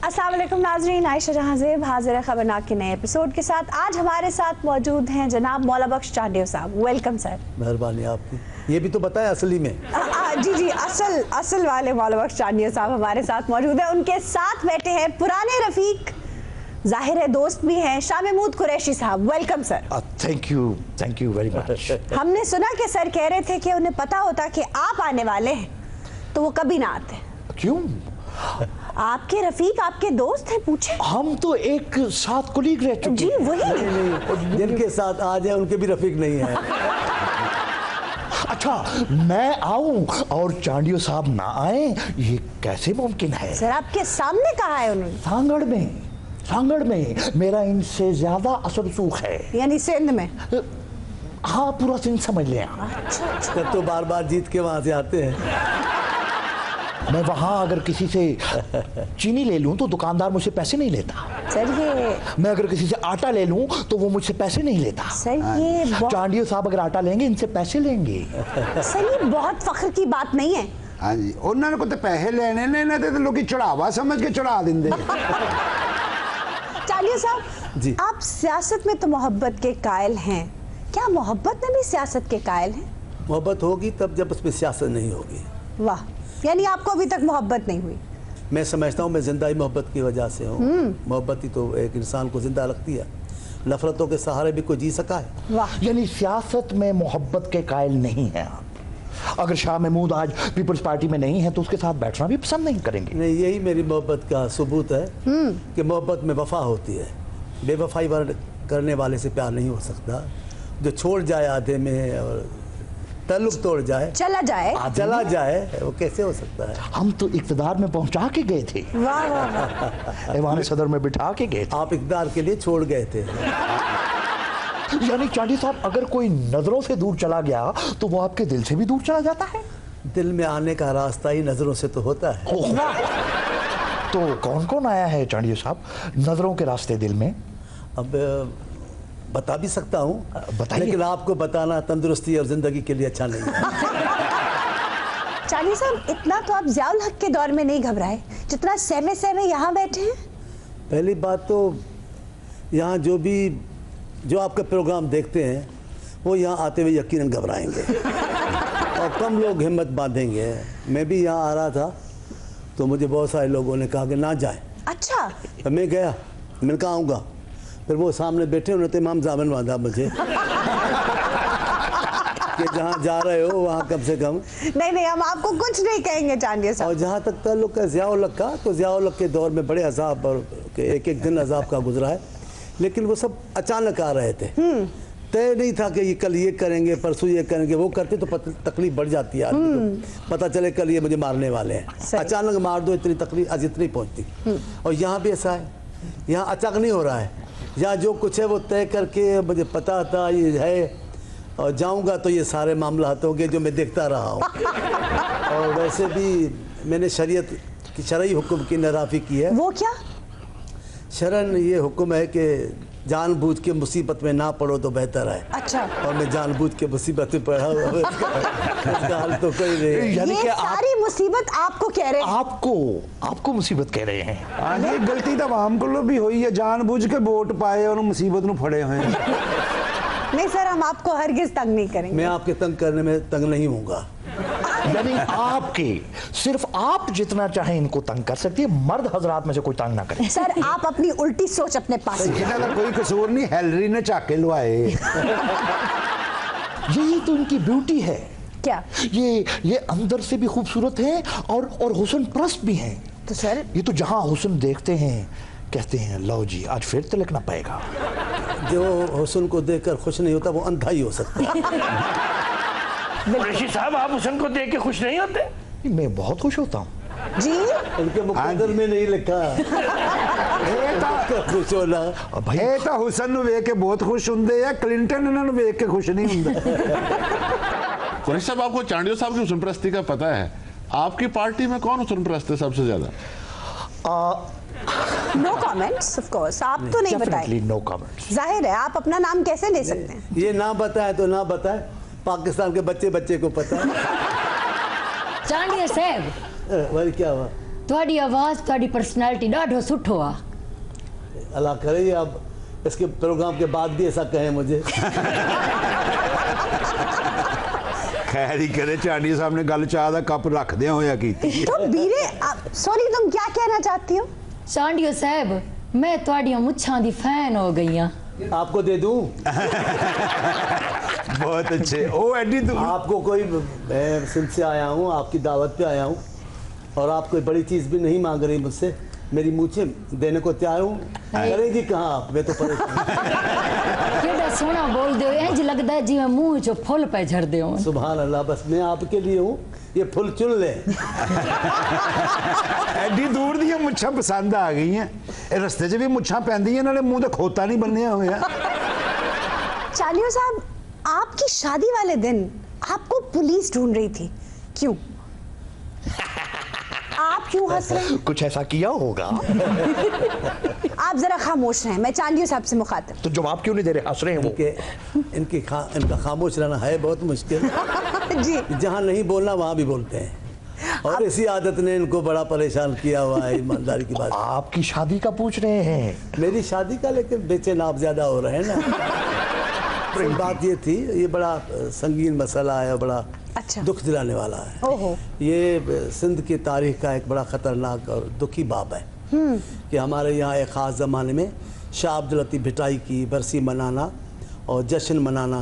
अस्सलाम वालेकुम नाज़रीन, आयशा जहां ज़ेब हाजिर है खबरनाक के नए एपिसोड के साथ। आज हमारे साथ मौजूद हैं जनाब मौला बख्श चांडियो साहब। Welcome sir. मेहरबानी आपकी। ये भी तो बताएं असली में। जी असल वाले मौला बख्श चांडियो साहब हमारे साथ मौजूद है। उनके साथ बैठे हैं पुराने रफीक, जाहिर है दोस्त भी हैं, शाह महमूद कुरैशी साहब। Welcome sir. Thank you very much. हमने सुना कि सर कह रहे थे कि उन्हें पता होता कि आप आने वाले हैं तो वो कभी ना आते। क्यों? आपके रफीक आपके दोस्त हैं, पूछे। हम तो एक साथ कुलीग रह चुके। जी वही। नहीं, जिनके साथ आज है उनके भी रफीक नहीं है। अच्छा, मैं आऊं और चांडियो साहब ना आए, ये कैसे मुमकिन है? सर आपके सामने कहा है उन्होंने। सांगड़ में मेरा इनसे ज्यादा असर रसूख है। यानी सिंध में? हाँ, पूरा सिंध समझ लें। तब तो बार बार जीत के वहां से आते हैं। मैं वहां अगर किसी से चीनी ले लूं तो दुकानदार मुझसे पैसे नहीं लेता। सर ये मैं अगर किसी से आटा ले लूं तो वो मुझसे पैसे नहीं लेता। सर ये चांडियो साहब अगर आटा लेंगे इनसे पैसे लेंगे। सर ये बहुत फख्र की बात नहीं है। हाँ जी, उन्होंने को तो पैसे लेने थे तो लोग चढ़ावा समझ के चढ़ा देंगे। चांडियो साहब जी, आप सियासत में तो मोहब्बत के कायल हैं, क्या मोहब्बत में भी सियासत के कायल हैं? मोहब्बत होगी तब जब उसमें सियासत नहीं होगी। वाह, यानी आपको अभी तक मोहब्बत नहीं हुई? मैं समझता हूँ मैं जिंदा ही मोहब्बत की वजह से हूँ। मोहब्बत ही तो एक इंसान को जिंदा रखती है। नफरतों के सहारे भी कोई जी सका है। वाह। यानी सियासत में मोहब्बत के कायल नहीं हैं आप। अगर शाह महमूद आज पीपल्स पार्टी में नहीं है तो उसके साथ बैठना भी पसंद नहीं करेंगे। नहीं, यही मेरी मोहब्बत का सबूत है कि मोहब्बत में वफा होती है। बेवफाई करने वाले से प्यार नहीं हो सकता। जो छोड़ जाए आधे में और ताल्लुक तोड़ जाए, चला जाए, वो कैसे हो सकता है? हम तो इक़्तिदार में पहुंचा के गए थे। वाह वाह वाह। ऐवान सदर में बिठा के गए थे। आप इक़्तिदार के लिए छोड़ गए थे। यानी चांडियो साहब, अगर कोई नजरों से दूर चला गया तो वो आपके दिल से भी दूर चला जाता है? दिल में आने का रास्ता ही नजरों से तो होता है। तो कौन कौन आया है चांडियो साहब नजरों के रास्ते दिल में? अब बता भी सकता हूँ, बताइए। लेकिन आपको बताना तंदुरुस्ती और जिंदगी के लिए अच्छा नहीं है। चांडियो साहब, इतना तो आप ज़ियाउल हक के दौर में नहीं घबराए जितना सहमे यहाँ बैठे हैं। पहली बात तो यहाँ जो आपका प्रोग्राम देखते हैं वो यहाँ आते हुए यकीनन घबराएंगे और कम लोग हिम्मत बांधेंगे। मैं भी यहाँ आ रहा था तो मुझे बहुत सारे लोगों ने कहा कि ना जाए। अच्छा। तो मैं गया, मैंने कहा आऊँगा। फिर वो सामने बैठे, उन्होंने तो इमाम जामन बांधा मुझे कि जहाँ जा रहे हो वहाँ कम से कम। नहीं, हम आपको कुछ नहीं कहेंगे चांडियो साहब। और जहाँ तक ताल्लुक है ज़ियाउल हक का, तो ज़ियाउल हक के दौर में बड़े अजाब और एक दिन अजाब का गुजरा है, लेकिन वो सब अचानक आ रहे थे। तय नहीं था कि ये कल ये करेंगे, परसों ये करेंगे। वो करते तो तकलीफ बढ़ जाती है आदमी को। पता चले कल ये मुझे मारने वाले हैं, अचानक मार दो, इतनी तकलीफ आज इतनी पहुँचती। और यहाँ भी ऐसा है, यहाँ अचानक नहीं हो रहा है। यहाँ जो कुछ है वो तय करके मुझे पता था ये है, और जाऊँगा तो ये सारे मामला होंगे जो मैं देखता रहा हूँ। और वैसे भी मैंने शरीयत की शरई हुक्म की नराफी की है। वो क्या? शरन ये हुक्म है कि जानबूझ के मुसीबत में ना पड़ो तो बेहतर है। अच्छा। और मैं जानबूझ के मुसीबत में पड़ा हूँ। इसका हाल तो कोई नहीं। यानी कि सारी मुसीबत आपको कह रहे हैं? आपको मुसीबत कह रहे हैं। हाँ जी, गलती तो आम को भी हुई है, जानबूझ के वोट पाए और मुसीबत में फड़े हुए हैं। नहीं सर, हम आपको हरगिज तंग नहीं करेंगे। मैं आपके तंग करने में तंग नहीं होऊंगा। यानी सिर्फ आप जितना चाहे इनको तंग कर सकती है, मर्द हजरात में से कोई तंग ना करे। सर आप अपनी उल्टी सोच अपने पास इनका कोई कसूर नहीं, हेलरी ने चाके लुआए। यही तो इनकी ब्यूटी है। क्या? ये अंदर से भी खूबसूरत है और हुस्न परस्त भी हैं। तो सर ये तो जहां हुस्न देखते हैं कहते हैं लो जी आज फिर तिलकना पाएगा। जो हुस्न को देखकर खुश नहीं होता वो अंधा ही हो सकता है। कुरैशी साहब, आप हुस्न को देख के खुश नहीं होते? मैं बहुत खुश होता हूँ जी। उनके मुकद्दर में नहीं लिखा खुश होना। भाई ਇਹ ਤਾਂ ਹੁਸਨ ਨੂੰ ਵੇਖ ਕੇ बहुत खुश ਹੁੰਦੇ ਆ, क्लिंटन ਇਹਨਾਂ ਨੂੰ ਵੇਖ के खुश नहीं ਹੁੰਦਾ। कुरैशी साहब, आपको चांडियो साहब की हुस्न परस्ती का पता है। आपकी पार्टी में कौन हुस्न परस्त है सबसे ज्यादा? नो कमेंट्स ऑफ कोर्स, आप तो नहीं बताएं। No comments. जाहिर है, आप अपना नाम कैसे ले सकते हैं? ये ना बताए तो ना बताए, पाकिस्तान के बच्चे को पता है। चांडियो साहब, वही क्या हुआ? ਤੁਹਾਡੀ आवाज ਤੁਹਾਡੀ पर्सनैलिटी ॾाढो सुठो आ। अल्लाह करे ये अब इसके प्रोग्राम के बाद भी ऐसा कहें मुझे। खैर ही करे, चांडिया साहब ने गल चाह दा कप रखदे होया कीती। तो बीरे सॉरी तुम क्या कहना चाहती हो? चांडियो साहब मैं ਤੁਹਾਡੀਆਂ ਮੁੱਛਾਂ ਦੀ फैन हो गई हां। आपको दे दूं? बहुत अच्छे। ओ एडी तू आपको कोई, मैं सिंध से आया हूँ, आपकी दावत पे आया हूँ और आप कोई बड़ी चीज़ भी नहीं मांग रही मुझसे, मेरी मूछें देने को तैयार हूँ। करेंगी कहाँ आप? मैं तो परेशान। केड़ा सोना बोल दे, इंज लगदा है जिवें मुंह चो फुल पे झड़दे हो। सुभान अल्लाह, बस मैं आपके लिए हूँ, ये फुल चुन ले। एडी दूर दी मुच्छां पसंद आ गई हैं। ए रस्ते च भी मुच्छां पैंदियां, नाले मुंह ते खोता नहीं बन्निया होया। चालियो साहब, आपकी शादी वाले दिन आपको पुलिस ढूंढ रही थी, क्यों? आप क्यों हंस रहे हैं? कुछ ऐसा किया होगा। आप जरा खामोश रहें, मैं चांदियो साहब से मुखातिब। तो जवाब क्यों नहीं दे रहे? हंस रहे हैं वो। इनका खामोश रहना है बहुत मुश्किल। जी जहाँ नहीं बोलना वहाँ भी बोलते हैं, और इसी आदत ने इनको बड़ा परेशान किया हुआ है। ईमानदारी की बात, आपकी शादी का पूछ रहे हैं? मेरी शादी का, लेकिन बेचैन आप ज्यादा हो रहे हैं ना। तो बात ये थी, ये बड़ा संगीन मसला है और बड़ा अच्छा दुख दिलाने वाला है। ओहो। ये सिंध की तारीख का एक बड़ा ख़तरनाक और दुखी बाब है कि हमारे यहाँ एक ख़ास ज़माने में शाह अब्दुल लतीफ़ भिटाई की बरसी मनाना और जश्न मनाना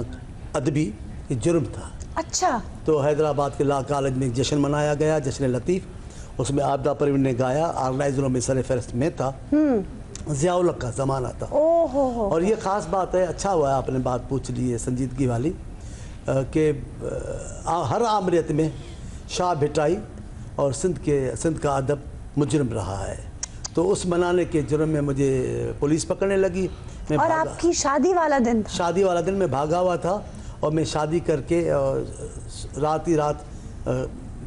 अदबी ये जुर्म था। अच्छा। तो हैदराबाद के लॉ कॉलेज में एक जश्न मनाया गया, जश्न लतीफ़। उसमें आबदा परवीन ने गाया, ऑर्गेनाइजरों में सर फहरिस्त में था। ज़ियाउल हक का ज़माना था। ओहो। और ये ख़ास बात है, अच्छा हुआ है आपने बात पूछ ली है संजीदगी वाली, कि हर आमरीत में शाह भिटाई और सिंध का अदब मुजरम रहा है। तो उस मनाने के जुर्म में मुझे पुलिस पकड़ने लगी। मैं और आपकी शादी वाला दिन था? शादी वाला दिन मैं भागा हुआ था, और मैं शादी करके रात ही रात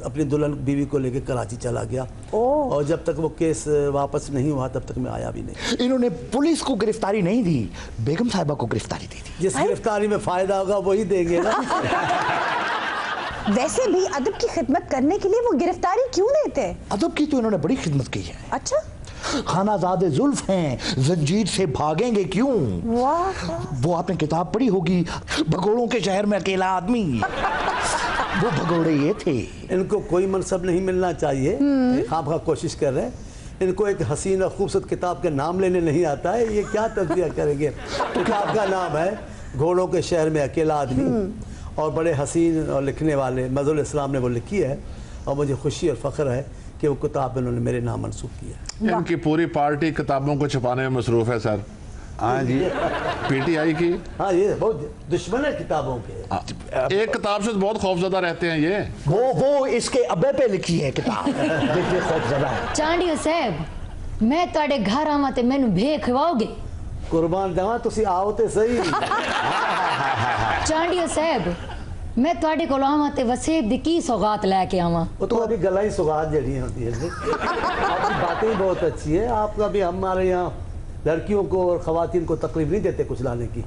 अपनी दुल्हन बीवी को लेकर कराची चला गया। और जब तक वो केस वापस नहीं हुआ तब तक मैं आया भी नहीं। इन्होंने पुलिस को गिरफ्तारी नहीं दी, बेगम साहिबा को गिरफ्तारी दी थी। जिस गिरफ्तारी में फायदा होगा वही देंगे ना। वैसे भी अदब की खिदमत करने के लिए वो गिरफ्तारी क्यों देते? अदब की तो इन्होंने बड़ी खिदमत की है। अच्छा। खानाजादे जुल्फ हैं, जंजीर से भागेंगे क्यों। वाह। वो आपने किताब पढ़ी होगी, भगोड़ों के शहर में अकेला आदमी। वो भगोड़े ये थे। इनको कोई मनसब नहीं मिलना चाहिए, खामखा कोशिश कर रहे हैं। इनको एक हसीन और खूबसूरत किताब के नाम लेने नहीं आता है, ये क्या तस्वीर करेंगे। किताब का नाम है घोड़ों के शहर में अकेला आदमी, और बड़े हसीन और लिखने वाले मज़हुल इस्लाम ने वो लिखी है, और मुझे खुशी और फ़ख्र है कि वो किताब इन्होंने मेरे नाम मंसूब की है। इनकी पूरी पार्टी किताबों को छुपाने में मसरूफ़ है सर। हाँ जी। पीटीआई की, हाँ, ये बहुत दुश्मन है किताबों के। एक किताब से बहुत खौफजदा रहते हैं ये। वो इसके अब्बे पे लिखी है किताब। देखिए खौफजदा है। चांडियो साहब, मैं ਤੁਹਾਡੇ घर आवां ते मैनू भेख खवाओगे? कुर्बान जावा, तुसी आओ ते सही। चांडियो साहब, मैं ਤੁਹਾਡੇ ਕੋਲ ਆਵਾਂ ਤੇ वसेब दी की सौगात लेके आवां? वो तो अभी गला ही सुगात जड़ी होती है। आपकी बातें ही बहुत अच्छी है। आप अभी हमारे यहाँ लड़कियों को और ख़वातीन को तकलीफ नहीं देते कुछ लाने की।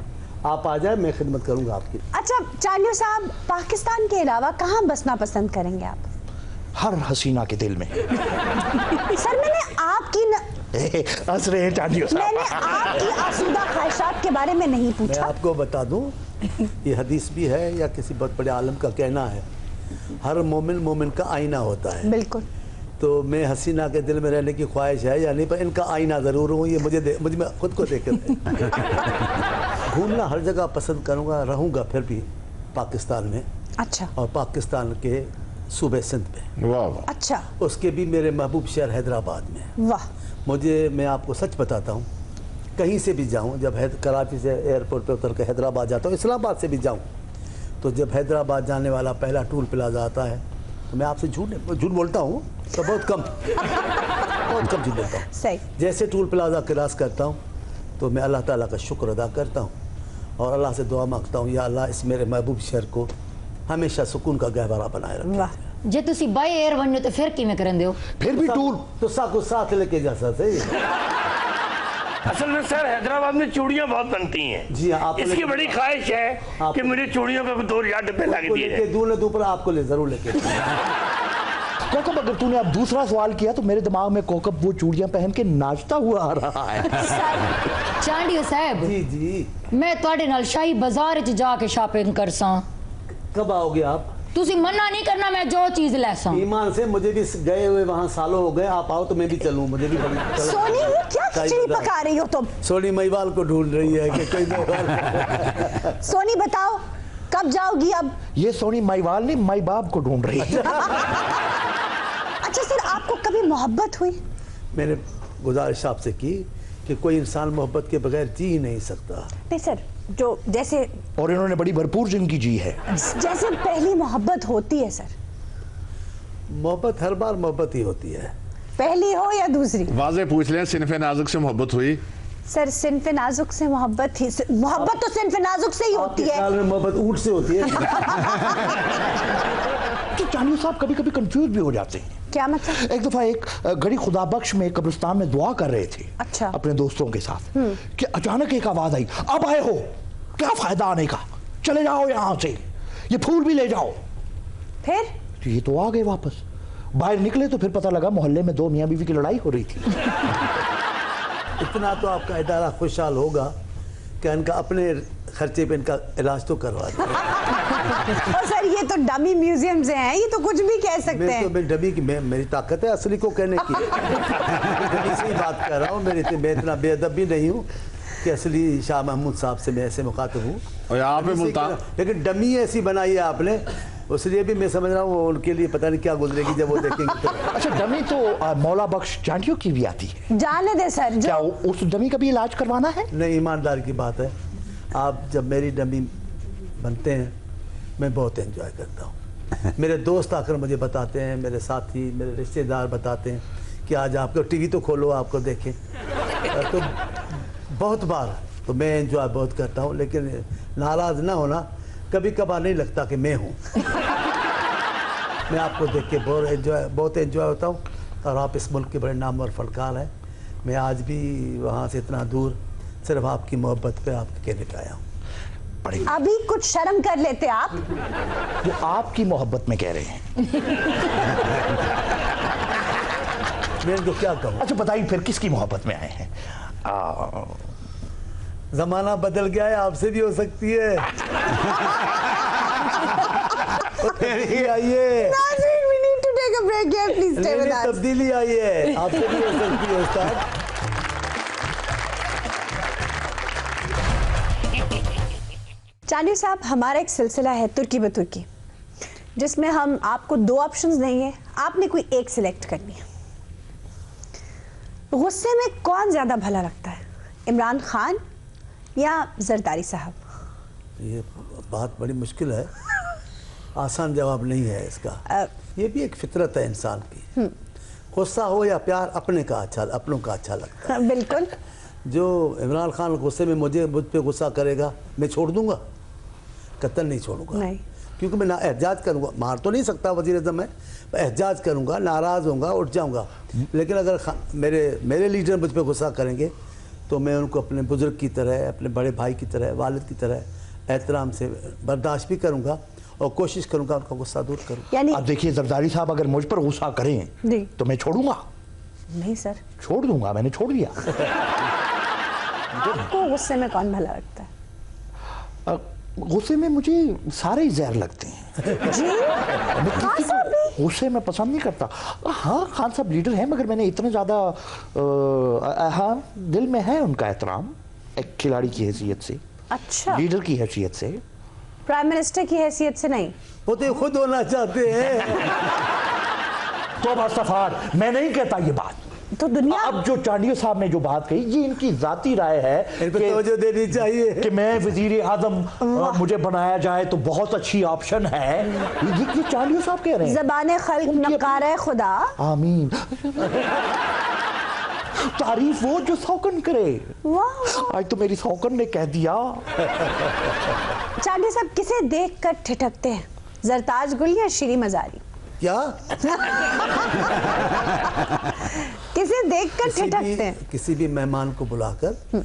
आप आ जाए, मैं खिदमत करूँगा आपकी। अच्छा चालियो साहब, पाकिस्तान के अलावा कहाँ बसना पसंद करेंगे आप? हर हसीना के दिल में। सर मैंने आपकी हंस रहे हैं चांडियो साहब। मैंने आपकी आसूदा ख्वाहिशात के बारे में नहीं मैं पूछा। आपको बता दूं, ये हदीस भी है या किसी बहुत बड़े आलम का कहना है, हर मोमिन मोमिन का आईना होता है। बिल्कुल। तो मैं हसीना के दिल में रहने की ख्वाहिश है या नहीं, पर इनका आईना ज़रूर हूँ। ये मुझे मैं खुद को देख कर घूमना हर जगह पसंद करूँगा, रहूँगा फिर भी पाकिस्तान में। अच्छा। और पाकिस्तान के सूबे सिंध में। वाह। अच्छा। उसके भी मेरे महबूब शहर हैदराबाद में। वाह। मैं आपको सच बताता हूँ, कहीं से भी जाऊँ, जब कराची से एयरपोर्ट पे उतर कर हैदराबाद जाता हूँ, इस्लामाबाद से भी जाऊँ, तो जब हैदराबाद जाने वाला पहला टूल प्लाजा आता है, तो मैं आपसे झूठ बोलता हूँ तो बहुत कम झूठ बोलता हूँ। सही। जैसे टूल प्लाजा क्रॉस करता हूँ तो मैं अल्लाह ताला का शुक्र अदा करता हूँ और अल्लाह से दुआ मांगता हूँ, या अल्लाह इस मेरे महबूब शहर को हमेशा सुकून का गहवारा बनाए रखे। वाह। जे तुसी बाय एयर वन्यो तो फिर किवें करंदे हो? फिर भी टूर तो को साथ लेके जा सकते। असल में सर हैदराबाद में चूड़ियां बहुत बनती हैं। जी हाँ, इसकी बड़ी ख्वाहिश है कि मेरी चूड़ियों पे 2000 डब्बे लगा दिए जाए। दूर पर आपको ले जरूर लेके। कोकब, अगर तूने अब दूसरा सवाल किया तो मेरे दिमाग में कोकब वो चूड़ियां पहन के नाचता हुआ आ रहा है। चांडियो साहब जी जी, मैं ਤੁਹਾਡੇ ਨਾਲ शाही बाजार च जाके शॉपिंग करसा। कब आओगे आप? तुसी मना नहीं करना, मैं जो चीज लेसा। ईमान से मुझे भी गए हुए वहाँ सालों हो गए, आप आओ तो मैं भी चलूँ, मुझे भी सोनी ये क्या खिचड़ी पका रही हो तुम? सोनी महिवाल को ढूंढ रही है कि कोई महिवाल। सोनी बताओ कब जाओगी अब? ये सोनी माईवाल नहीं, माई बाप को ढूंढ रही है। अच्छा सर, आपको कभी मोहब्बत हुई? मैंने गुजारिश आपसे की कि कोई इंसान मोहब्बत के बगैर जी ही नहीं सकता। नहीं सर, जो जैसे और इन्होंने बड़ी भरपूर जिंदगी जी है। जैसे पहली मोहब्बत होती है सर। मोहब्बत हर बार मोहब्बत ही होती है, पहली हो या दूसरी। वाज़े पूछ लें, सिनफ़े नाजुक से मोहब्बत हुई? सर सिनफ़े नाजुक से मोहब्बत ही, मोहब्बत तो सिनफ़े नाजुक से ही होती है। ख्याल में मोहब्बत ऊंट से होती है। तो चांडियो साहब कभी कभी कंफ्यूज भी हो जाते हैं। क्या मतलब? एक दफा एक घड़ी खुदा बख्श में कब्रिस्तान में दुआ कर रहे थे अच्छा। अपने दोस्तों के साथ कि अचानक एक आवाज आई, अब आए हो, क्या फायदा आने का, चले जाओ यहां से, ये फूल भी ले जाओ। फिर तो ये तो आ गए वापस। बाहर निकले तो फिर पता लगा मोहल्ले में दो मियां बीवी की लड़ाई हो रही थी। इतना तो आपका इदारा खुशहाल होगा कि इनका अपने खर्चे पे इनका इलाज तो करवा दे। और सर ये तो डमी म्यूजियम से हैं, ये तो कुछ भी कह सकते मैं हैं। तो मैं डमी की मेरी ताकत है असली को कहने की। डमी से ही बात कर रहा हूँ, मैं इतना बेअदब भी नहीं हूँ कि असली शाह महमूद साहब से मैं ऐसे मुखातिब हूँ। और यहाँ पे मुल्तान, लेकिन डमी ऐसी बनाई है आपने, उसलिए भी मैं समझ रहा हूँ उनके लिए पता नहीं क्या गुजरेगी जब वो देखेंगे तो। अच्छा, डमी तो मौला बख्श चांडियो की भी आती है। जाने दे सर, क्या जो उस डमी का भी इलाज करवाना है? नहीं, ईमानदार की बात है, आप जब मेरी डमी बनते हैं मैं बहुत एंजॉय करता हूँ। मेरे दोस्त आकर मुझे बताते हैं, मेरे साथी, मेरे रिश्तेदार बताते हैं कि आज आपको टीवी तो खोलो, आपको देखें। तो बहुत बार तो मैं एंजॉय बहुत करता हूँ, लेकिन नाराज़ ना होना, कभी कभार नहीं लगता कि मैं हूँ। मैं आपको देख के बहुत एंजॉय होता हूँ, और आप इस मुल्क के बड़े नामवर फनकार हैं। मैं आज भी वहाँ से इतना दूर सिर्फ आपकी मोहब्बत पे आपके कहने पे आया हूँ। अभी कुछ शर्म कर लेते आप। वो आपकी मोहब्बत में कह रहे हैं। मैं इनको क्या कहूँ? अच्छा बताइए फिर किसकी मोहब्बत में आए हैं? जमाना बदल गया है, आपसे भी हो सकती है। आइए, नाज़रीन, we need to take a break here. Please stay with us. तब्दीली आई है, आपसे भी हो सकती है उस्ताद। चांडियो साहब, हमारा एक सिलसिला है तुर्की बतुर्की, जिसमें हम आपको दो ऑप्शंस देंगे, आपने कोई एक सिलेक्ट करनी है। गुस्से में कौन ज्यादा भला लगता है, इमरान खान या जरदारी साहब? ये बात बड़ी मुश्किल है, आसान जवाब नहीं है इसका। ये भी एक फितरत है इंसान की। गुस्सा हो या प्यार, अपनों का अच्छा लगता है। बिल्कुल। जो इमरान खान गुस्से में मुझ पे गुस्सा करेगा, मैं छोड़ दूंगा? कतई नहीं छोड़ूंगा। नहीं, क्योंकि मैं एहजाज करूंगा, मार तो नहीं सकता वज़ीर आज़म है, एहजाज करूंगा, नाराज़ होऊंगा, उठ जाऊंगा। लेकिन अगर मेरे लीडर मुझ पर गुस्सा करेंगे तो मैं उनको अपने बुजुर्ग की तरह, अपने बड़े भाई की तरह, वालिद की तरह एहतराम से बर्दाश्त भी करूंगा और कोशिश करूंगा उनका गुस्सा दूर करूँ। यानी अब देखिए जरदारी साहब अगर मुझ पर गुस्सा करें तो मैं छोड़ूंगा? नहीं सर, छोड़ दूंगा, मैंने छोड़ दिया। आपको गुस्से में कौन भला लगता है? गुस्से में मुझे सारे ही जहर लगते हैं जी? खान साहब भी? गुस्से में पसंद नहीं करता। हाँ, खान साहब लीडर हैं, मगर मैंने इतने ज़्यादा हाँ, दिल में है उनका एहतराम, एक खिलाड़ी की हैसियत से। अच्छा, लीडर की हैसियत से, प्राइम मिनिस्टर की हैसियत से नहीं? वो तो खुद होना चाहते हैं। तो बस्तफार, मैं नहीं कहता ये बात। तो दुनिया अब जो चांडियो साहब ने जो बात कही, ये इनकी जाती राय है इन पे तवज्जो देनी चाहिए कि मैं वजीर आजम मुझे बनाया जाए तो बहुत अच्छी ऑप्शन है। ये चांडियो साहब कह रहे हैं। ज़बाने खल्क नकारे खुदा। आमीन। तारीफ वो जो सौकन करे। वाह, आज तो मेरी सौकन ने कह दिया। चांडियो साहब किसे देखकर ठिठकते हैं, जरताज गुल या शीरी मजारी? क्या? किसे देखकर ठिठकते हैं? किसी भी मेहमान को बुलाकर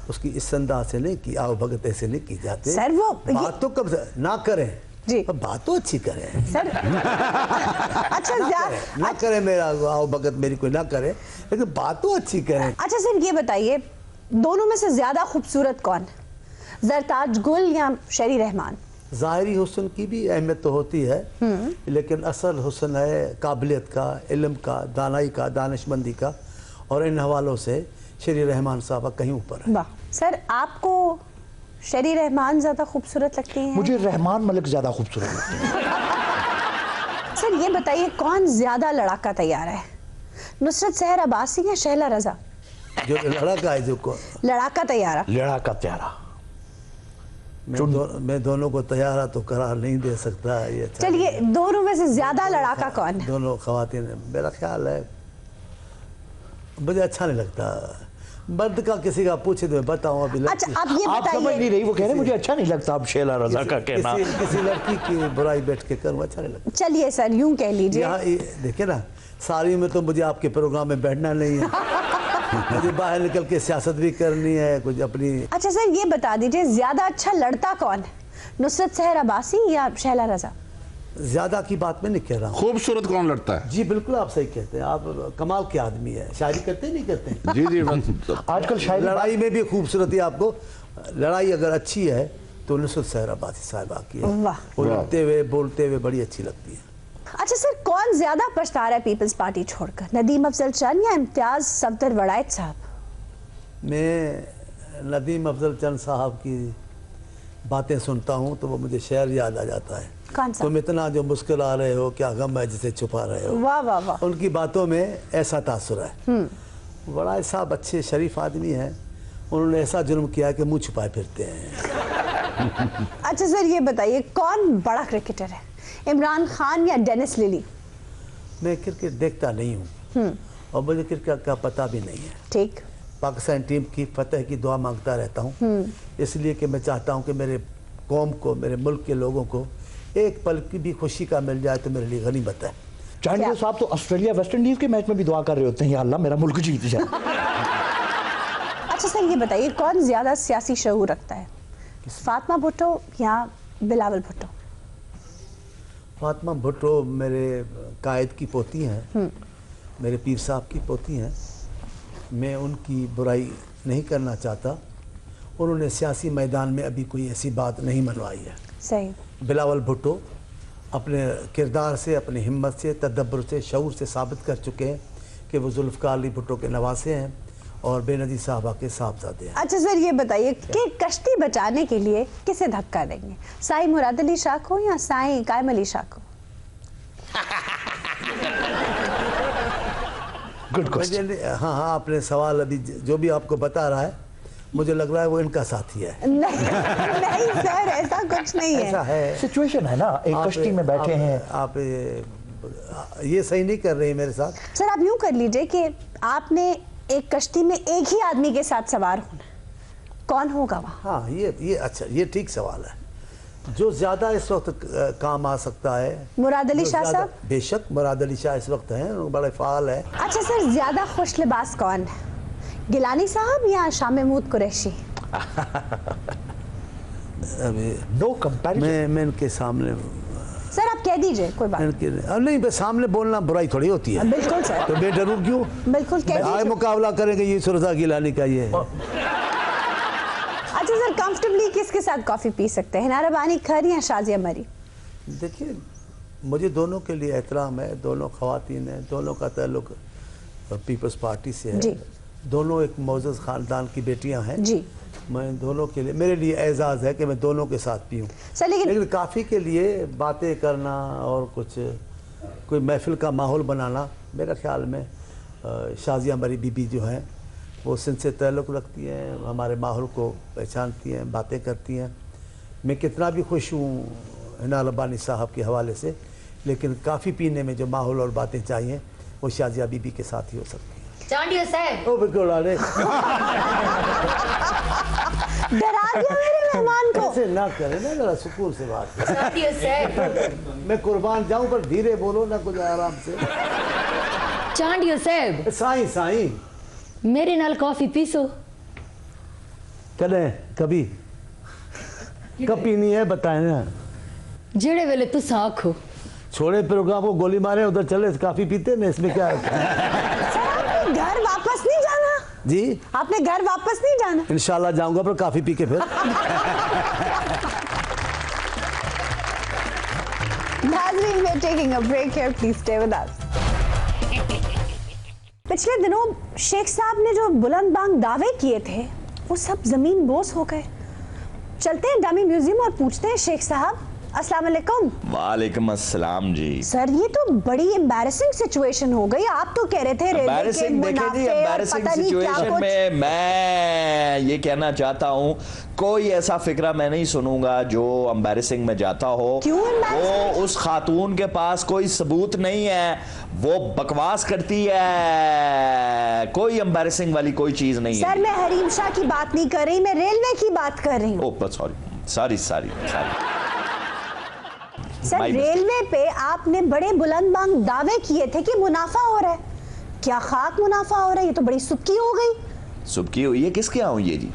उसकी इस अंदाज से नहीं की, आओ भगत ऐसे नहीं की जाते। सर वो बात तो कब ना करें, जी। अब बात तो अच्छी करें सर अच्छा ना करे मेरा आओ भगत मेरी कोई ना करे, लेकिन बात तो अच्छी करें। अच्छा सर ये बताइए, दोनों में से ज्यादा खूबसूरत कौन, जरताज गुल या शेरी रहमान? ज़ाहिरी हुस्न की भी अहमियत तो होती है, लेकिन असल हुस्न है काबिलियत का, इल्म का, दानाई का, दानिशमंदी का, और इन हवालों से शेरी रहमान साहब कहीं ऊपर है। वाह सर, आपको शेरी रहमान ज्यादा खूबसूरत लगती हैं? मुझे रहमान मलिक ज्यादा खूबसूरत लगते हैं। सर ये बताइए, कौन ज्यादा लड़ाका तैयार है, नुसरत सहर अब्बासी या शहला रजा? जो लड़का है, जो को लड़ाका तैयार है। लड़ा का प्यारा। मैं दोनों को तैयार तो करार नहीं दे सकता ये। अच्छा चलिए, दोनों में से ज्यादा लड़ाका कौन है? दोनों खवातीन, मेरा ख्याल है मुझे अच्छा नहीं लगता। मर्द का किसी का पूछे तो मैं बताऊं अभी। अच्छा आप ये आप समझ नहीं बताइए, रही, वो कह रहे मुझे अच्छा नहीं लगता अब शेला रजा का कहना। किसी लड़की की बुराई बैठ के करूं अच्छा नहीं लगता। चलिए सर यूं कह लीजिए, यहाँ देखिए ना, सारी में तो मुझे आपके प्रोग्राम में बैठना नहीं है, मुझे बाहर निकल के सियासत भी करनी है कुछ अपनी। अच्छा सर ये बता दीजिए, ज्यादा अच्छा लड़ता कौन है, नुसरत सहर अब्बासी या शहला रजा? ज्यादा की बात में नहीं कह रहा हूँ। खूबसूरत कौन लड़ता है? जी बिल्कुल आप सही कहते हैं, आप कमाल के आदमी है। शायरी करते नहीं करते? जी जी बस। आजकल शायद लड़ाई में भी खूबसूरती आपको, लड़ाई अगर अच्छी है तो नुसरत सहर अब्बासी साहिबा की है। वाह। वो लड़ते हुए बोलते हुए बड़ी अच्छी लगती है। अच्छा सर, कौन ज्यादा पछता रहा है पीपल्स पार्टी छोड़कर, नदीम अफजल चंद या इम्तियाज सफदर वड़ाइत साहब? मैं नदीम अफजल चंद साहब की बातें सुनता हूँ तो वो मुझे शेर याद आ जाता है। कौन सा? तुम इतना जो मुस्कुरा रहे हो, क्या गम है जिसे छुपा रहे हो। वाह वाह वाह। उनकी बातों में ऐसा तासुर है। वड़ाइत साहब अच्छे शरीफ आदमी हैं, उन्होंने ऐसा जुर्म किया कि मुंह छुपाए फिरते हैं। अच्छा सर ये बताइए, कौन बड़ा क्रिकेटर है, इमरान खान या डेनिस लिली? मैं क्रिकेट देखता नहीं हूँ और मुझे क्रिकेट का पता भी नहीं है। ठीक। पाकिस्तान टीम की फतेह की दुआ मांगता रहता हूँ, इसलिए कि मैं चाहता हूँ कि मेरे कौम को, मेरे मुल्क के लोगों को एक पल की भी खुशी का मिल जाए तो मेरे लिए गनीमत है। चांडिया साहब तो ऑस्ट्रेलिया वेस्ट इंडीज के मैच में भी दुआ कर रहे होते हैं, या अल्लाह मेरा मुल्क जीत जाए। अच्छा सर ये बताइए, कौन ज्यादा सियासी शऊर रखता है, फातिमा भुट्टो या बिलावल भुट्टो? फातिमा भुट्टो मेरे कायद की पोती हैं, मेरे पीर साहब की पोती हैं। मैं उनकी बुराई नहीं करना चाहता, उन्होंने सियासी मैदान में अभी कोई ऐसी बात नहीं मनवाई है। सही। बिलावल भुट्टो अपने किरदार से, अपनी हिम्मत से, तदब्बर से, शऊर से साबित कर चुके हैं कि वो जुल्फ़िकार अली भुट्टो के नवासे हैं और बेनज़ीर साहबा के साहबजादे हैं। अच्छा सर ये बताइए कि कश्ती बचाने के लिए किसे धक्का देंगे, साईं मुराद अली शाह को या साईं कायम अली शाह को? Good question. हाँ हाँ, आपने सवाल अभी जो भी आपको बता रहा है, मुझे लग रहा है वो इनका साथी है। नहीं सर ऐसा कुछ नहीं है। ऐसा है, सिचुएशन है ना, एक कश्ती में बैठे हैं। आप ये सही नहीं कर रहे हैं मेरे साथ। सर आप यूं कर लीजिए कि आपने एक कश्ती में एक ही आदमी के साथ सवार होना, कौन होगा वहाँ? हाँ ये अच्छा, ये ठीक सवाल है। जो ज्यादा इस वक्त काम आ सकता है, मुराद अली शाह साहब? बेशक मुराद अली शाह इस वक्त हैं, बड़े फाल है। अच्छा सर ज्यादा खुश लिबास कौन है, गिलानी साहब या शाह महमूद कुरैशी? अभी नो कंपैरिजन। मैं इनके सामने, सर आप कह दीजिए, कोई बात अब नहीं, बस सामने बोलना बुराई थोड़ी होती है। बिल्कुल सर, तो बेडरू क्यों? बिल्कुल कह आए दीजिए। मुकाबला करेंगे ये सुरजा गिलानी का ये। अच्छा सर कंफर्टेबली किसके साथ कॉफी पी सकते हैं, नाराबानी खर या शाजिया मरी? देखिए मुझे दोनों के लिए एहतराम है, दोनों खवातीन हैं, दोनों का ताल्लुक पीपल्स पार्टी से है, जी। दोनों एक मोअज़्ज़ज़ ख़ानदान की बेटियां हैं जी। मैं दोनों के लिए, मेरे लिए एजाज़ है कि मैं दोनों के साथ पीऊँ। सर लेकिन काफ़ी के लिए बातें करना और कुछ कोई महफिल का माहौल बनाना, मेरे ख्याल में शाजिया मरी बीबी जो हैं वो सिंध से ताल्लुक़ रखती हैं, हमारे माहौल को पहचानती हैं, बातें करती हैं। मैं कितना भी खुश हूँ हिना रब्बानी साहब के हवाले से, लेकिन काफ़ी पीने में जो माहौल और बातें चाहिए वो शाजिया बीबी के साथ ही हो सकती है। चांडिया साहब। ओ बिल्कुल अरे डरा दिया मेरे मेहमान को। ऐसे ना करें ना, जरा सुकून से बात करें। चांडिया साहब। मैं कुर्बान जाऊं पर धीरे बोलो ना, कुछ आराम से। चांडिया साहब साईं साईं मेरे नाल कॉफी पीसो। करें कभी, कब पीनी है बताएं ना। जेड़े वेले तुस आखो। छोड़े प्रोग्राम को गोली मारे उधर चले काफी पीते ना, इसमें क्या है? सर आपने घर वापस नहीं जाना? जी आपने घर वापस नहीं जाना? इंशाल्लाह जाऊंगा, पर काफी पी के फिर। नाज़रीन, we are taking a break here. Please stay with us. पिछले दिनों शेख साहब ने जो बुलंद बांग दावे किए थे वो सब जमीन बोस हो गए। चलते हैं डमी म्यूजियम और पूछते हैं शेख साहब। अस्सलाम वालेकुम। वालेकुम अस्सलाम जी। सर ये तो बड़ी एम्बैरेसिंग सिचुएशन हो गई। आप तो कह रहे थे रेलवे के मुनाफे और पता नहीं क्या सिचुएशन कुछ। में मैं ये कहना चाहता हूँ, कोई ऐसा फिक्रा मैं नहीं सुनूंगा जो एम्बैरेसिंग में जाता हो। क्यों वो embarrassing? उस खातून के पास कोई सबूत नहीं है, वो बकवास करती है, कोई एम्बैरेसिंग वाली कोई चीज नहीं सर है। मैं हरीम शाह की बात नहीं कर रही, मैं रेलवे की बात कर रही हूँ। Oh sorry sorry. Sir My mistake. Railway पे आपने बड़े बुलंद बांग दावे किए थे कि मुनाफा हो रहा है। क्या खाक मुनाफा हो रहा है? ये तो बड़ी सुबकी हो गई। सुबकी हुई है, किसके यहाँ हुई है जी?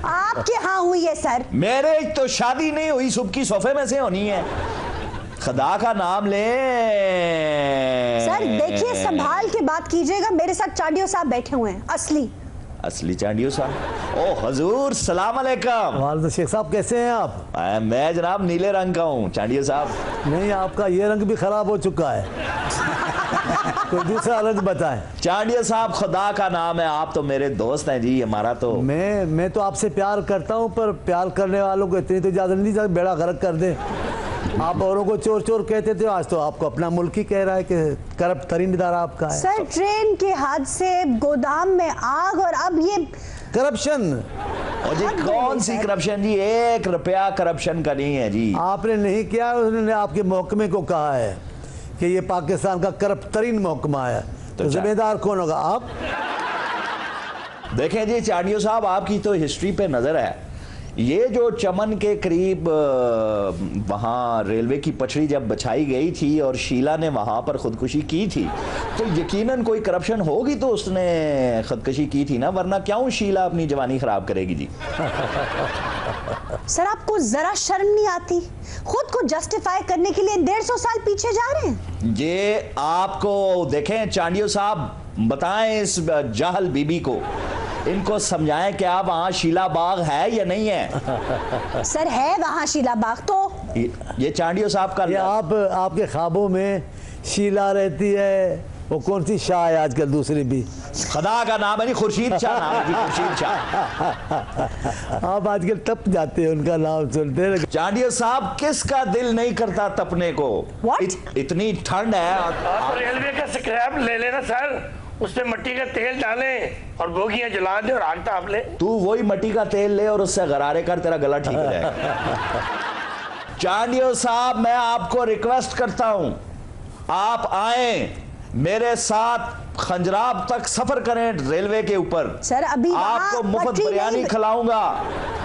आपके यहाँ हुई है सर। मेरे तो शादी नहीं हुई, सुबकी सोफे में से होनी है। खुदा का नाम ले। सर देखिए संभाल के बात कीजिएगा, मेरे साथ चांडियो साहब बैठे हुए हैं असली चांडियो साहब। ओ हजूर सलाम अलैकुम। वालेकुम शेख साहब, कैसे हैं आप? मैं जनाब नीले रंग का हूँ चांडियो साहब। नहीं, आपका ये रंग भी खराब हो चुका है। कोई दूसरा रंग बताएं। चांडियो साहब खुदा का नाम है, आप तो मेरे दोस्त हैं जी। हमारा तो मैं तो आपसे प्यार करता हूँ, पर प्यार करने वालों को इतनी तो इजाजत नहीं चाहिए बेड़ा गर्क कर दे। आप औरों को चोर चोर कहते थे, आज तो आपको अपना मुल्क ही कह रहा है कि करप्ट तरीन इदारा आपका है। सर ट्रेन के हादसे, गोदाम में आग और अब ये करप्शन। और जी कौन सी करप्शन जी? 1 रुपया करप्शन का नहीं है जी। आपने नहीं किया, उन्होंने आपके महकमे को कहा है कि ये पाकिस्तान का करप्ट तरीन महकमा है, तो जिम्मेदार कौन होगा? आप देखें जी चांडियो साहब, आपकी तो हिस्ट्री पे नजर है। ये जो चमन के करीब वहाँ रेलवे की पटरी जब बछाई गई थी और शीला ने वहाँ पर खुदकुशी की थी, तो यकीनन कोई करप्शन होगी तो उसने खुदकुशी की थी ना, वरना क्यों शीला अपनी जवानी खराब करेगी जी? सर आपको जरा शर्म नहीं आती? खुद को जस्टिफाई करने के लिए 150 साल पीछे जा रहे हैं। ये आपको देखें चांडियो साहब, बताएं इस जाहल बीबी को, इनको समझाएं कि आप वहाँ शीला बाग है या नहीं है। सर है वहाँ शीला बाग तो। ये चांडियो साहब का ये आपके ख्वाबों में शीला रहती है। वो कौन सी शाह है आजकल दूसरी भी? खुदा का नाम है जी, खुर्शीद शाह नाम है जी, खुर्शीद शाह। आप आजकल तप जाते हैं उनका नाम सुनते हैं। चांडियो साहब, किसका दिल नहीं करता तपने को? इतनी ठंड है। आप रेलवे का स्क्रैप ले लेना सर, उसमें मिट्टी का तेल डालें और बोगियां जला दें और आग ताप ले। तू वही मिट्टी का तेल ले और उससे गरारे कर, तेरा गला ठीक हो जाएगा। चांडियो साहब, मैं आपको रिक्वेस्ट करता हूं, आप आए मेरे साथ खंजराब तक सफर करें रेलवे के ऊपर। सर अभी आपको मुफ्त बिरयानी खिलाऊंगा,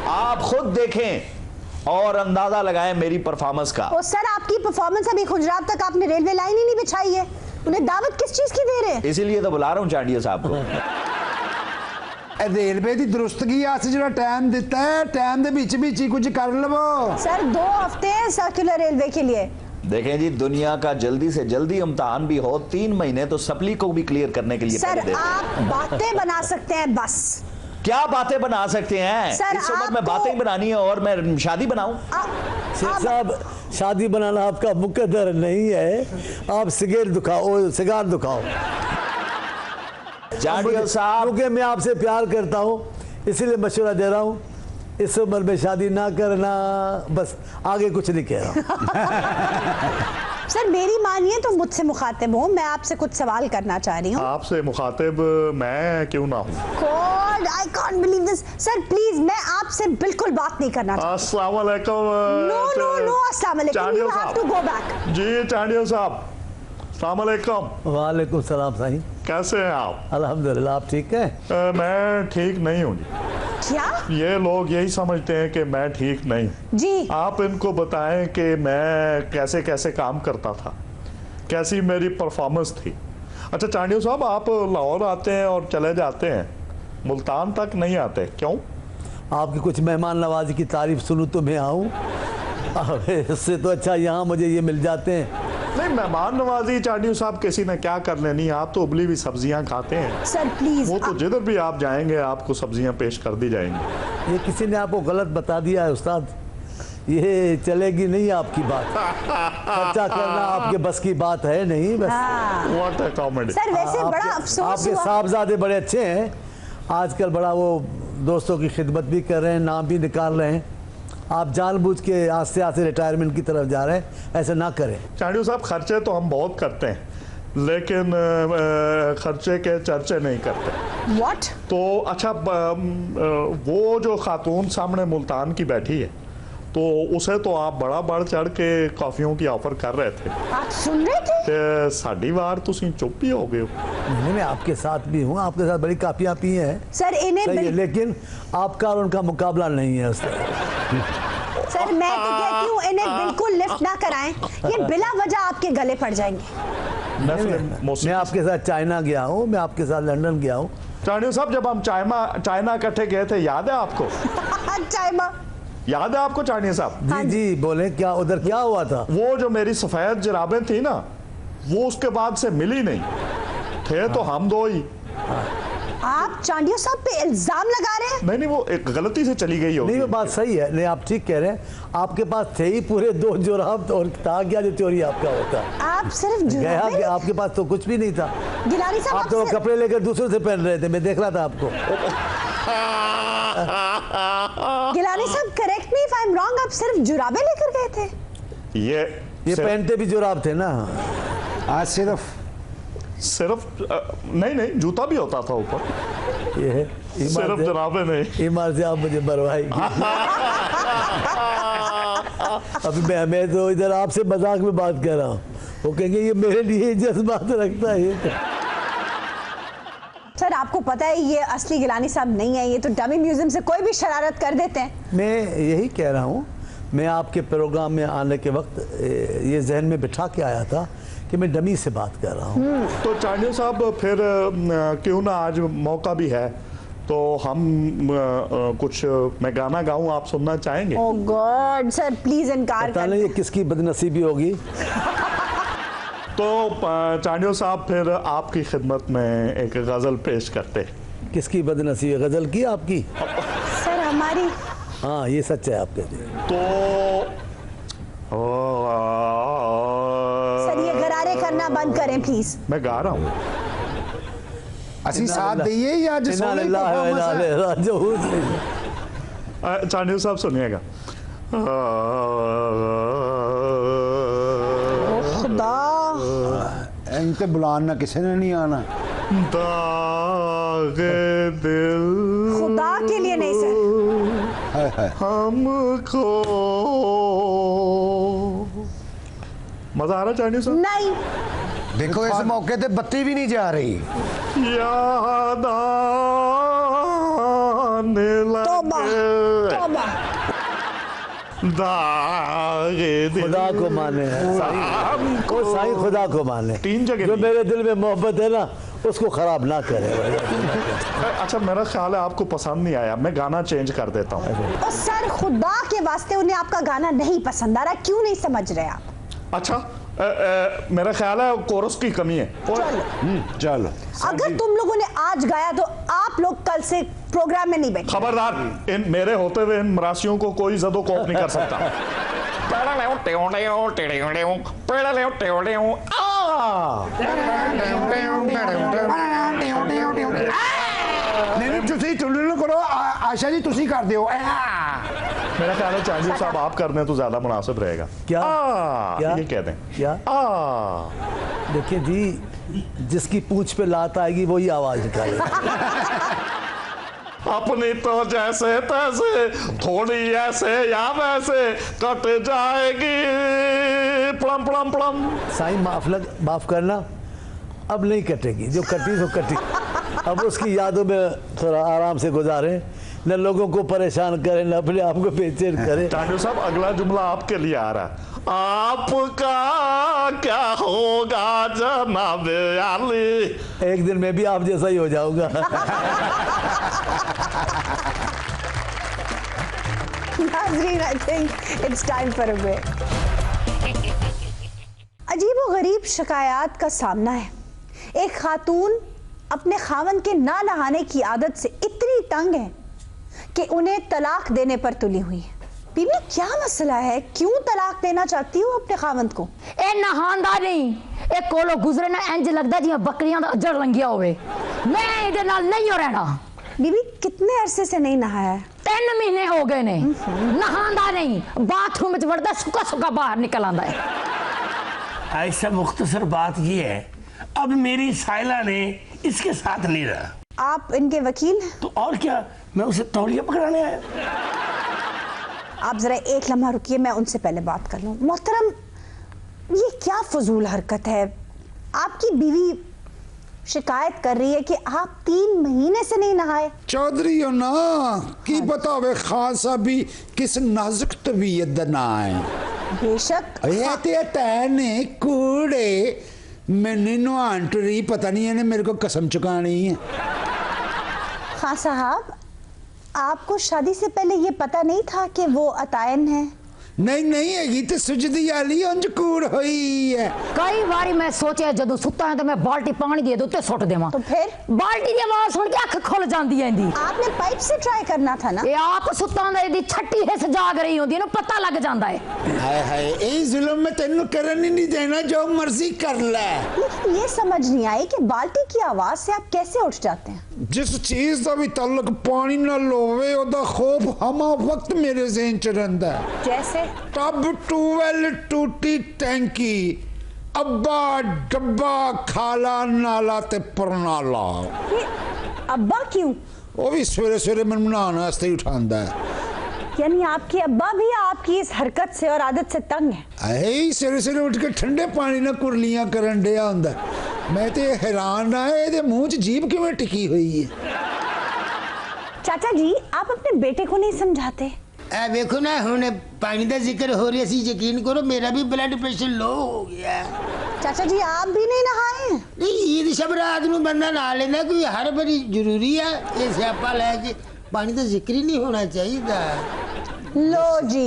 आप खुद देखें और अंदाजा लगाएं मेरी परफॉर्मेंस का। ओ सर आपकी परफॉर्मेंस, अभी खुजरात तक आपने रेलवे लाइन ही नहीं बिछाई है, उन्हें दावत किस चीज की दे रहे हैं? इसीलिए तो बुला रहा हूं चांडियो साहब को। रेलवे की दुरुस्तगी आसे जो टाइम दिता है, टाइम दे बीच बीच ही कुछ कर लवो। सर 2 हफ्ते हैं सर्कुलर रेलवे के लिए। देखें जी, दुनिया का जल्दी से जल्दी इम्तिहान भी हो, 3 महीने तो सप्ली को भी क्लियर करने के लिए सर आप बातें बना सकते हैं बस। क्या बातें बना सकते हैं? सर, इस उम्र में आपको- बातें बनानी है और मैं शादी बनाऊं? शेख साहब, शादी बनाना आपका मुकद्दर नहीं है। आप सिगरेट दुखाओ, सिगार दुखाओ। चांडियो साहब, क्योंकि मैं आपसे प्यार करता हूँ इसीलिए मशवरा दे रहा हूँ, इस उम्र में शादी ना करना, बस आगे कुछ नहीं कह रहा। सर मेरी मानिए तो मुझसे मुखातिब हो, मैं आपसे कुछ सवाल करना चाह रही हूँ। आपसे मुखातिब मैं क्यों ना हूँ? God I can't believe this. Sir please, मैं आपसे बिल्कुल बात नहीं करना चाहती। अस्सलाम वालेकुम। नो नो नो, अस्सलाम वालेकुम, you have to go back. जी चांडियो साहब, अस्सलाम वालेकुम। वालेकुम सलाम साईं, कैसे हैं आप? अल्हम्दुलिल्लाह, आप ठीक हैं? मैं ठीक नहीं हूँ जी। क्या? ये लोग यही समझते हैं कि मैं ठीक नहीं। जी आप इनको बताएं कि मैं कैसे कैसे काम करता था, कैसी मेरी परफॉर्मेंस थी। अच्छा चांडियो साहब, आप लाहौर आते हैं और चले जाते हैं, मुल्तान तक नहीं आते, क्यों? आपकी कुछ मेहमान नवाजी की तारीफ सुनूं तो मैं आऊँ। अबे इससे तो अच्छा यहाँ मुझे ये मिल जाते हैं। नहीं, मेहमान नवाजी चांडियो साहब किसी ने क्या कर लेनी, आप तो उबली हुई सब्जियां खाते हैं सर प्लीज। वो तो जिधर भी आप जाएंगे आपको सब्जियां पेश कर दी जाएंगी। ये किसी ने आपको गलत बता दिया है उस्ताद, ये चलेगी नहीं आपकी बात। खर्चा करना आपके बस की बात है नहीं बस। What a comedy। सर वैसे बड़ा अफसोस आपके हुआ। साहबजादे बड़े अच्छे हैं, आजकल बड़ा वो दोस्तों की खिदमत भी कर रहे हैं, नाम भी निकाल रहे हैं। आप जानबूझ के आस्ते आस्ते रिटायरमेंट की तरफ जा रहे हैं, ऐसा ना करें। चांडियो साहब खर्चे तो हम बहुत करते हैं, लेकिन खर्चे के चर्चे नहीं करते। What? तो अच्छा, वो जो खातून सामने मुल्तान की बैठी है, तो उसे तो आप बड़ा बढ़ चढ़ के कॉफियों की ऑफर कर रहे थे। आप सुन रहे थे? ते साड़ी वार तुसी चुप ही हो गए हो। नहीं, मैं आपके साथ भी हूँ, आपके साथ बड़ी काफियाँ पी हैं सर इन्हें सही है, लेकिन आपका और उनका मुकाबला नहीं है उससे। सर मैं तो कहती हूँ इन्हें बिल्कुल लिफ्ट ना कराएं, ये बिला वजह आपके गले पड़ जाएंगे। मैं आपके साथ चाइना गया हूँ, मैं आपके साथ लंदन गया हूँ। चांडियो साहब जब हम चाइना इकट्ठे गए थे, याद है आपको? चाइना याद है आपको चांडियो साहब? जी जी बोले, क्या उधर क्या हुआ था? वो जो मेरी सफेद जराबें थी ना, वो उसके बाद से मिली नहीं, थे तो हम दो ही। आप चांडियो साहब पे इल्जाम लगा रहे हैं? नहीं, वो एक गलती से चली गई होगी। नहीं, वो बात सही है, नहीं आप ठीक कह रहे हैं। आपके पास थे ही पूरे 2 जोराब, और था क्या जो चोरी आपका होता? आप सिर्फ गया जुराबें? कि आपके पास तो कुछ भी नहीं था। गिलानी साहब आप तो वो सिर्फ- कपड़े लेकर दूसरों से पहन रहे थे, मैं देख रहा था आपको। गिलानी साहब correct me if I am wrong, आप सिर्फ जुराबे लेकर गए थे? ये पहनते भी जुराब थे ना। आज सिर्फ नहीं, जूता भी होता था ऊपर। ये सिर्फ जराबे नहीं। ईमान से आप मुझे बरवाएगी। अभी मैं तो इधर आपसे मजाक में बात कर रहा हूँ, वो कहेंगे ये मेरे लिए जज्बात रखता है ये। सर आपको पता है ये असली गिलानी साहब नहीं है, ये तो डमी म्यूजियम से कोई भी शरारत कर देते हैं। मैं यही कह रहा हूँ, मैं आपके प्रोग्राम में आने के वक्त ये जहन में बिठा के आया था कि मैं डमी से बात कर रहा हूँ। तो चांडियो साहब फिर क्यों ना आज मौका भी है तो हम कुछ मैं गाना गाऊं, आप सुनना चाहेंगे? ओह गॉड सर प्लीज इनकार पता कर। नहीं ये किसकी बदनसीबी होगी। तो चांडियो साहब फिर आपकी खिदमत में एक गजल पेश करते। किसकी बदनसीबी? गजल की आपकी? सर हमारी। हाँ ये सच है आपके लिए। तो सर ये गरारे करना बंद करें प्लीज। मैं गा रहा हूँ। असी साथ दइए या आज सोने चांडियो साहब सुनिएगा। खुदा इनके बुलाना किसी ने नहीं आना। दागे दिल खुदा के लिए नहीं सर। हमको मजा आ रहा चांडियो साहब? नहीं। देखो इस मौके पे बत्ती भी नहीं जा रही। याद आने तौबा लगे तौबा। दागे दिल खुदा को माने हमको। वो साईं खुदा को माने। 3 जगह जो नहीं। मेरे दिल में मोहब्बत है ना उसको खराब ना करे। अच्छा मेरा ख्याल है आपको पसंद नहीं आया, मैं गाना चेंज कर देता हूँ। और सर खुदा के वास्ते उन्हें आपका गाना नहीं पसंद आ रहा, क्यों नहीं समझ रहे आप? अच्छा मेरा ख्याल है कोरस की कमी है। चलो चलो अगर तुम लोगों ने आज गाया तो आप लोग कल से प्रोग्राम में नहीं बैठे। खबरदार, इन मेरे होते हुए इन मरासियों को कोई जदो कोप नहीं कर सकता। नहीं तुसी चुल्लू करो, आशा जी तुसी कर दियो। मेरा ख्याल है चांडियो साहब आप कर दें तो ज्यादा मुनासिब रहेगा। क्या? क्या? ये कह दें। क्या? देखिए जी, जिसकी पूंछ पे लात आएगी वही आवाज निकाले। अपनी तो जैसे तैसे थोड़ी ऐसे या वैसे कट जाएगी प्लम प्लम प्लम। साईं माफ करना, अब नहीं कटेगी, जो कटी तो कटी। अब उसकी यादों में थोड़ा आराम से गुजारें, न लोगों को परेशान करें, न अपने आप को बेचैन करें। चांडियो साहब अगला जुमला आपके लिए आ रहा है। आपका क्या होगा जनाब अली? एक दिन मैं भी आप जैसा ही हो जाऊंगा। नाज़रीन, I think it's time for a break. अजीब व गरीब शिकायत का सामना है। एक खातून अपने खावन के ना नहाने की आदत से इतनी तंग है कि उन्हें तलाक देने पर तुली हुई है। बीबी, क्या मसला है? क्यों तलाक देना चाहती हो अपने खावंद को? ए नहांदा नहीं, ए कोलो गुजरे ना इंज लगदा जिवें बकरियां दा अजर लंघिया होवे। मैं इहदे नाल नहीं हो रहना। बीबी, कितने अरसे से नहीं नहाया है? 3 महीने हो गए ने। नहांदा नहीं, बाथरूम में वड़दा सुका सुका बाहर निकल आंदा है। ऐसा मुख्तसर बात ये है, अब मेरी साइला ने इसके साथ नहीं रहा। आप इनके वकील हैं? तो और क्या, मैं उसे तौलिया पकड़ाने आया। आप जरा एक लम्हा रुकिए, मैं उनसे पहले बात कर लूं। मोहतरम, ये क्या फजूल हरकत है? आपकी बीवी शिकायत कर रही है कि आप 3 महीने से नहीं नहाए। चौधरी हो ना, की बतावे खान साहब भी किस नाजुक तबीयत दा ना है। बेशक ये ते तैने कूड़े मैंने नहान टुरी, पता नहीं है मेरे को कसम चुकानी है। खान साहब, आपको शादी से पहले ये पता नहीं था कि वो अतायन है? नहीं नहीं हैगी तो सुजदी आली उंज कूड़ हुई है। कई बारी मैं सोचा जदों सुता है तो मैं बाल्टी पानी दे दो ते सुट देवां, तो फिर बाल्टी दी आवाज सुन के अख खुल जांदी है इंदी। आपने पाइप से ट्राई करना था ना। ये आप सुता दा इदी छट्टी हिस जाग रही होंदी ना, पता लग जांदा है। हाय हाय, ए जुल्म में तेनू करन ही नहीं देना, जो मर्जी कर ले। लेकिन ये समझ नहीं आई कि बाल्टी की आवाज से आप कैसे उठ जाते हैं? जिस चीज का भी तल्लक पानी ना लोवे ओदा खौफ हमा वक्त मेरे ज़हन च रहिंदा है। जैसे टब ट्यूबवेल टूटी टैंकी, अब्बा डब्बा खाला नाला ते परनाला। ये अब्बा क्यों? वो भी सवेरे सवेरे मैं नहाने वास्ते ही उठांदा है। यानी आपके अब्बा भी आपकी इस हरकत से और आदत से तंग है? ऐ सवेरे सवेरे उठ के ठंडे पानी ना कुरलियां करन दिया हुंदा। मैं तो हैरान ना है ਇਹਦੇ ਮੂੰਹ 'ਚ जीभ ਕਿਵੇਂ टिकी हुई है। चाचा जी, आप अपने बेटे को नहीं समझाते? आ देखो ना, हुने पानी का जिक्र हो रहा सी, यकीन करो मेरा भी ब्लड प्रेशर लो हो गया। चाचा जी, आप भी नहीं नहाए? नहीं, ईद शब रात नूं बंदा नहा लेना, कोई हर बड़ी जरूरी है ये स्यापा लैके पानी का जिक्र ही नहीं होना चाहिए। लो जी,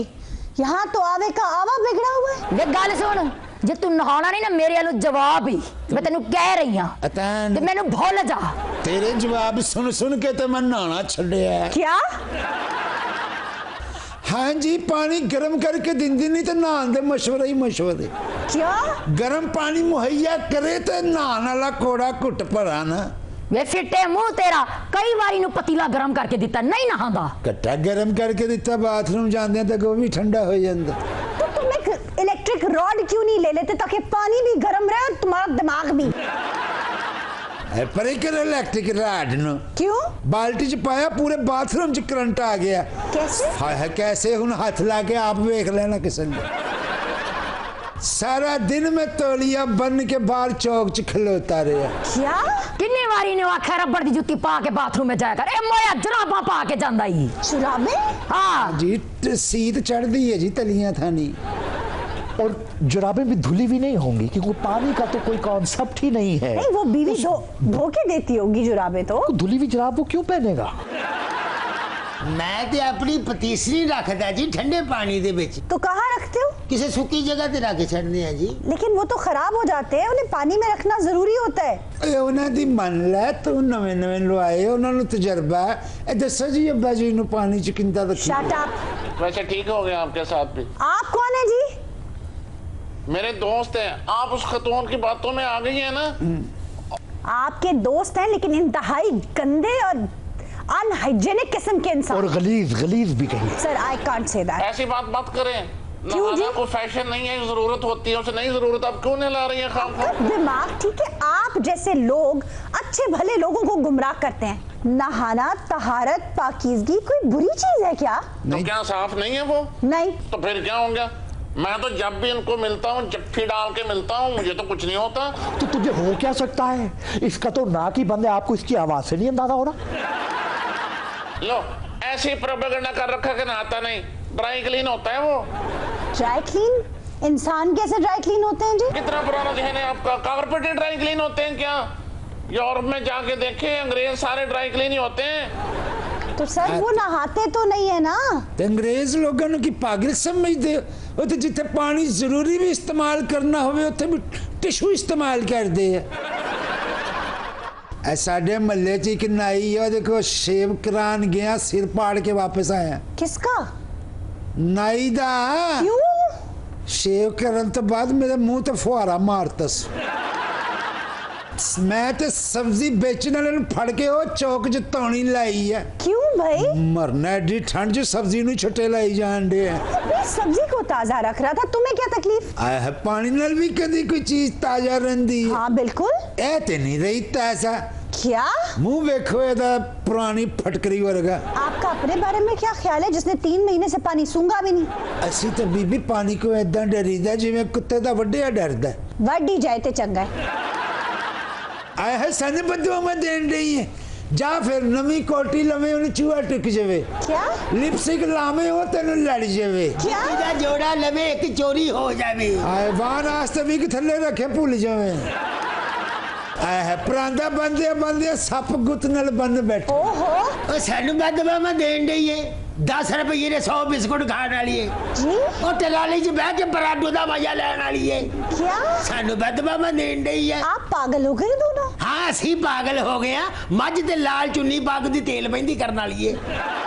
यहाँ तो आवे का आवा बिगड़ा हुआ है। देख गल सुन, जे तू नहाना नहीं ना मेरे वालों जवाब ही मैं तेनू कह रही हां ते मैनू भूल जा। तेरे जवाब सुन सुन के तो मैं नहाना छड्डिया। क्या? हाँ जी, पानी गर्म करके दिंदी नहीं तो नहान दे मशवरे ही मशवरे। क्या? गर्म पानी मुहैया करे तो नहान वाला कोड़ा घुट भरा ना। वे फिटे मुंह तेरा, कई बारी नू पतीला गरम करके दिता, नहीं नहांदा। कट्टा गरम करके दिता, बाथरूम जांदे तक वो भी ठंडा हो जांदा। तो तुम एक इलेक्ट्रिक रॉड क्यों नहीं ले लेते ताकि पानी भी गर्म रहे और तुम्हारा दिमाग भी? परे कर इलेक्ट्रिक रॉड नु। क्यों? बाल्टी च पाया, पूरे बाथरूम च करंट आ गया। कैसे? हाय कैसे, हुन हाथ ला के आप देख लेना किसी ने। सारा दिन में तौलिया बन के बाहर चौक च खलोता रहा। क्या? किन्नी बारी ने आखिया रबड़ दी जुत्ती पा के बाथरूम में जाया कर, ए मोया जुराबा पा के जांदा ही। जुराबे? हां जी, सीत चढ़दी है जी तलियां थानी। और जुराबें भी धुली भी नहीं होंगी क्योंकि पानी का तो कोई कॉन्सेप्ट ही नहीं है। नहीं, वो बीवी धो के देती होगी जुराबे तो धुली हुई जुराब वो क्यों पहनेगा? मैं तो अपनी पतीसरी रखदा जी ठंडे पानी दे विच। तो कहाँ रखते हो? किसी सूखी जगह ते रख छड़ने हैं जी। लेकिन वो तो खराब हो जाते हैं, उन्हें पानी में रखना जरूरी होता है। उन्हें दी मन लै, तू नवे नवे लवाए, उन्होंने तजर्बा है। दसो जी अब्बा जी नू पानी च किंदा रखी? Shut up. वैसे ठीक हो गया आपके साथ भी। आप कौन है जी? मेरे दोस्त हैं। आप उस खतून की बातों में आ गई है ना। आपके दोस्त हैं लेकिन इंतहाई गंदे और अनहाइजेनिक किस्म के इंसान। और गलीज भी कही। Sir, I can't say that. ऐसी बात मत करें। क्यों जी? नहाना कोई फैशन नहीं है, जरूरत होती है, उसे नहीं जरूरत। आप क्यों नहीं ला रही है खाम खाम? दिमाग ठीक है? आप जैसे लोग अच्छे भले लोगों को गुमराह करते हैं। नहाना, तहारत, पाकीज़गी कोई बुरी चीज है क्या? तो क्या साफ नहीं है वो? नहीं। तो फिर क्या हो गया? मैं तो जब भी इनको मिलता हूँ जफ्फी डाल के मिलता हूँ, मुझे तो कुछ नहीं होता। तो तुझे हो क्या सकता है? इसका तो नाक ही बंद है, आपको इसकी आवाज से नहीं अंदाजा हो रहा? लो, ऐसी प्रोपेगेंडा कर रखा कि नहाता नहीं। ड्राई क्लीन होता है वो। Dry clean? इंसान कैसे ड्राई क्लीन होते हैं जी? कितना पुराना ज़हन है आपका। कारपेट ड्राई क्लीन होते हैं क्या? यूरोप में जाके देखे, अंग्रेज सारे ड्राई क्लीन ही होते हैं। तो सर वो नहाते तो नहीं है ना। ते अंग्रेज लोगों की पागल समझते हो, वो तो जिथे पानी जरूरी भी इस्तेमाल करना होवे उत्थे भी टिशू इस्तेमाल करते हैं। साडे महल्ले च एक नाई है, देखो शेव करान गया, सिर पाड़ के वापस आया। किसका? नाई दा। क्यों? शेव करन तो बाद मेरे मुंह ते फुहारा मारतस। मैं ते सब्जी बेचने वाले फड़ के वो चौक च तौणी लाई है। क्यों भाई? मरना एडी ठंड च सब्जी नु छुट्टे लाई जान दे। सब्जी को ताजा रख रहा था, तुम्हें क्या तकलीफ? आया है पानी नाल भी कदी कोई चीज ताजा रही। हाँ बिल्कुल। ए ते नहीं रही ताजा। क्या? मुंह देखो एदा पुरानी फटकरी वर्गा। आपका अपने बारे में क्या ख्याल है जिसने 3 महीने से पानी सूंघा भी नहीं? असी तो बीबी पानी को ऐदा डरीदा जिवें कुत्ते दा वड्डिया डरदा। वड्डी जाए ते चंगा है। आया है सन बदुआ में देन रही है। जा फिर नवी कोटी लवे उन्हें चूहा टिक जावे। क्या? लिपस्टिक लावे हो तेन लड़ जावे। क्या? इदा जोड़ा लवे एक चोरी हो जावे। आए बाहर आस्ते भी थल्ले रखे भूल जावे। आया है परांदा बंदे बंदे सप गुत नाल बंद बैठे। ओहो ओ सानू बदवा में देन रही है 10 रुपये ने 100 बिस्कुट खाने वाली है जी। और टलाली च बह के पराठों का मजा लेने वाली है। क्या? सानू बदवा में देन रही है। आप पागल हो गए दोनों? हाँ असी पागल हो गया। मझ ते लाल चुन्नी पग दी तेल बहंदी करने वाली है।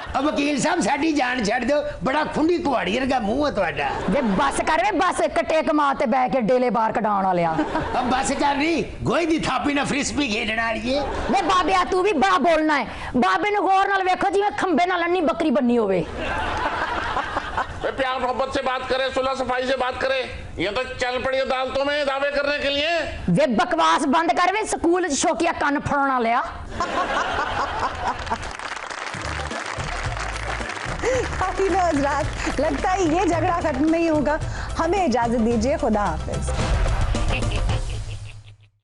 अब वकील साहब साडी जान छड़ दो, बड़ा खुंडी कुहाड़ी वर्गा मुंह है तुहाडा। वे बस कर वे बस कटे कमा ते बह के डेले बाहर कढाउण वालिया। अब बस कर रही गोई दी थापी ना फ्रिस्बी खेलने वाली है। वे बाबे तू भी बड़ा बोलना है। बाबे नु गौर नाल वेखो जिवें खंबे नाल अन्नी बकरी बन्नी होवे। प्यार मोहब्बत से बात करें, सुलह सफाई से बात करें। ये तो चल पड़ी अदालतों में दावे करने के लिए। वे बकवास बंद कर वे स्कूल च शौकिया कन फड़ाना लिया। हज़रात लगता है ये झगड़ा खत्म नहीं होगा। हमें इजाजत दीजिए। खुदा हाफिज।